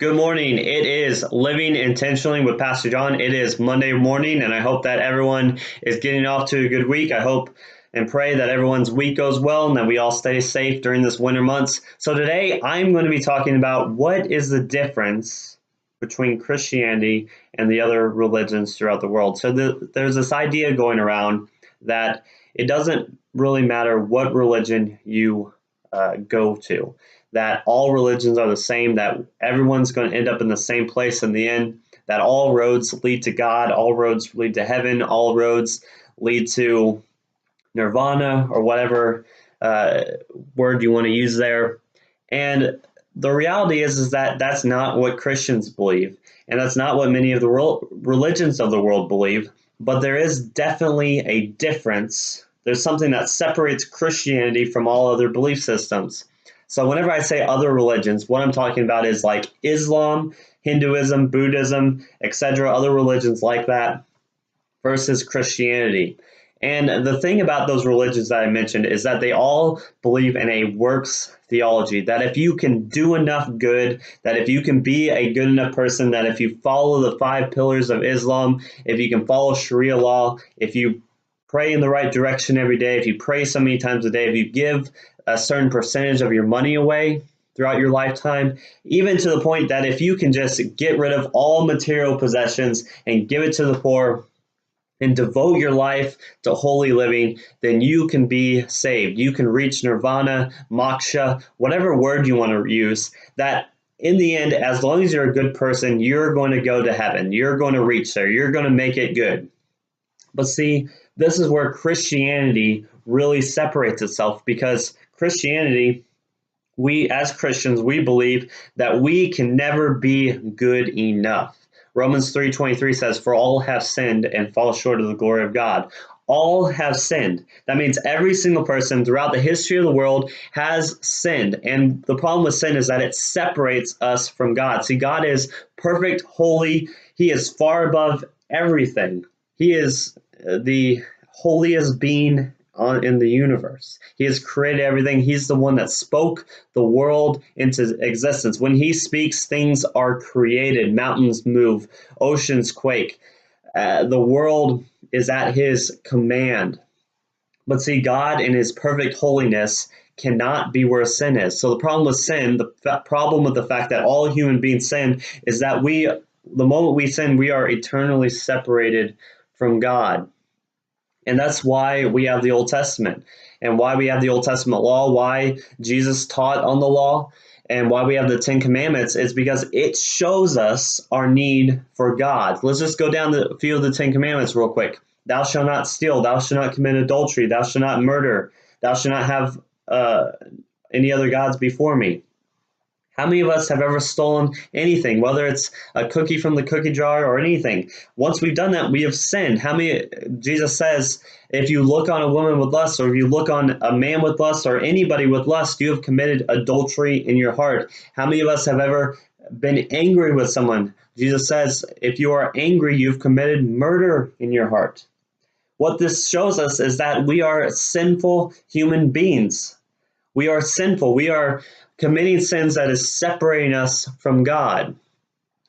Good morning. It is Living Intentionally with Pastor John. It is Monday morning, and I hope that everyone is getting off to a good week. I hope and pray that everyone's week goes well and that we all stay safe during this winter months. So today I'm going to be talking about what is the difference between Christianity and the other religions throughout the world. So there's this idea going around that it doesn't really matter what religion you go to, that all religions are the same, that everyone's going to end up in the same place in the end, that all roads lead to God, all roads lead to heaven, all roads lead to nirvana or whatever word you want to use there. And the reality is that that's not what Christians believe, and that's not what many of the religions of the world believe, but there is definitely a difference. There's something that separates Christianity from all other belief systems. So whenever I say other religions, what I'm talking about is like Islam, Hinduism, Buddhism, etc., other religions like that versus Christianity. And the thing about those religions that I mentioned is that they all believe in a works theology, that if you can do enough good, that if you can be a good enough person, that if you follow the 5 pillars of Islam, if you can follow Sharia law, if you pray in the right direction every day, if you pray so many times a day, if you give a certain percentage of your money away throughout your lifetime, even to the point that if you can just get rid of all material possessions and give it to the poor and devote your life to holy living, then you can be saved. You can reach nirvana, moksha, whatever word you want to use, that in the end, as long as you're a good person, you're going to go to heaven. You're going to reach there. You're going to make it good. But see, this is where Christianity really separates itself, because Christianity, we as Christians, we believe that we can never be good enough. Romans 3:23 says, "For all have sinned and fall short of the glory of God." All have sinned. That means every single person throughout the history of the world has sinned. And the problem with sin is that it separates us from God. See, God is perfect, holy. He is far above everything. He is the holiest being in the universe. He has created everything. He's the one that spoke the world into existence. When he speaks, things are created. Mountains move, oceans quake. The world is at his command. But see, God in his perfect holiness cannot be where sin is. So the problem with sin, the problem with the fact that all human beings sin, is that the moment we sin, we are eternally separated from God. And that's why we have the Old Testament, and why we have the Old Testament law, why Jesus taught on the law, and why we have the 10 Commandments is because it shows us our need for God. Let's just go down a few of the 10 Commandments real quick. Thou shalt not steal, thou shalt not commit adultery, thou shalt not murder, thou shalt not have any other gods before me. How many of us have ever stolen anything, whether it's a cookie from the cookie jar or anything? Once we've done that, we have sinned. Jesus says, if you look on a woman with lust, or if you look on a man with lust, or anybody with lust, you have committed adultery in your heart. How many of us have ever been angry with someone? Jesus says, if you are angry, you've committed murder in your heart. What this shows us is that we are sinful human beings. We are sinful. We are committing sins that is separating us from God.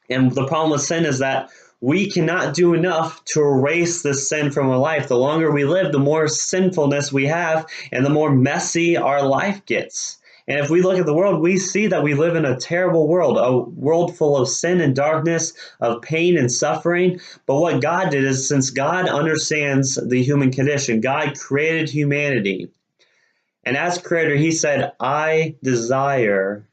And the problem with sin is that we cannot do enough to erase this sin from our life. The longer we live, the more sinfulness we have, and the more messy our life gets. And if we look at the world, we see that we live in a terrible world, a world full of sin and darkness, of pain and suffering. But what God did is, since God understands the human condition, God created humanity. And as creator, he said, I desire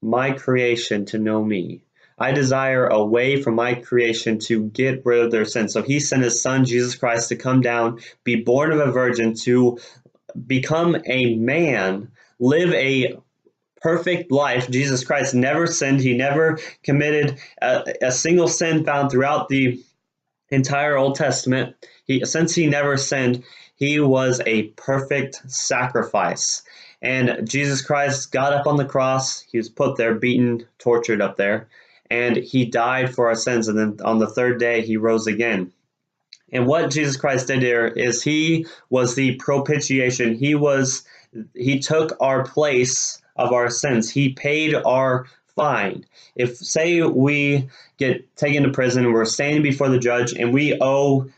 my creation to know me. I desire a way for my creation to get rid of their sin. So he sent his son, Jesus Christ, to come down, be born of a virgin, to become a man, live a perfect life. Jesus Christ never sinned. He never committed a single sin found throughout the entire Old Testament. Since he never sinned, he was a perfect sacrifice. And Jesus Christ got up on the cross. He was put there, beaten, tortured up there. And he died for our sins. And then on the third day, he rose again. And what Jesus Christ did here is he was the propitiation. He took our place of our sins. He paid our fine. If, say, we get taken to prison and we're standing before the judge and we owe,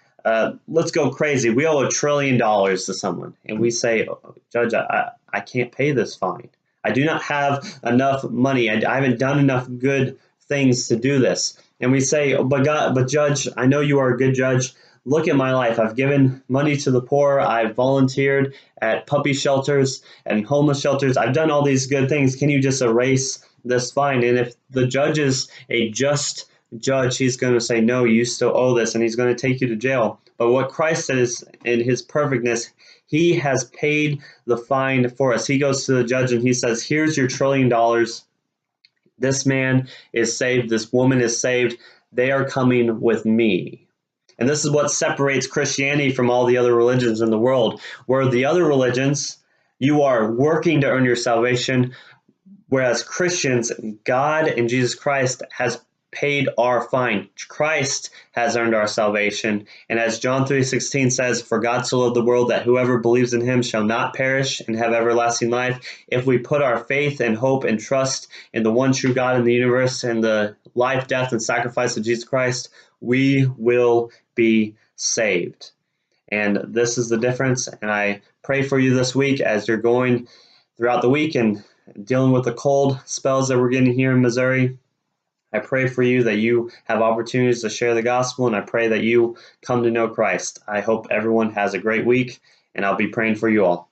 let's go crazy, we owe $1 trillion to someone, and we say, oh, Judge, I can't pay this fine. I do not have enough money. I haven't done enough good things to do this. And we say, oh, but God, but Judge, I know you are a good judge. Look at my life. I've given money to the poor. I've volunteered at puppy shelters and homeless shelters. I've done all these good things. Can you just erase this fine? And if the judge is a just judge, he's going to say, no, you still owe this, and he's going to take you to jail. But what Christ said is, in his perfectness, he has paid the fine for us. He goes to the judge and he says, here's your $1 trillion. This man is saved. This woman is saved. They are coming with me. And this is what separates Christianity from all the other religions in the world, where the other religions, you are working to earn your salvation, whereas Christians, God and Jesus Christ has paid our fine. Christ has earned our salvation. And as John 3:16 says, for God so loved the world that whoever believes in him shall not perish and have everlasting life. If we put our faith and hope and trust in the one true God in the universe and the life, death, and sacrifice of Jesus Christ, we will be saved. And this is the difference. And I pray for you this week as you're going throughout the week and dealing with the cold spells that we're getting here in Missouri. I pray for you that you have opportunities to share the gospel, and I pray that you come to know Christ. I hope everyone has a great week, and I'll be praying for you all.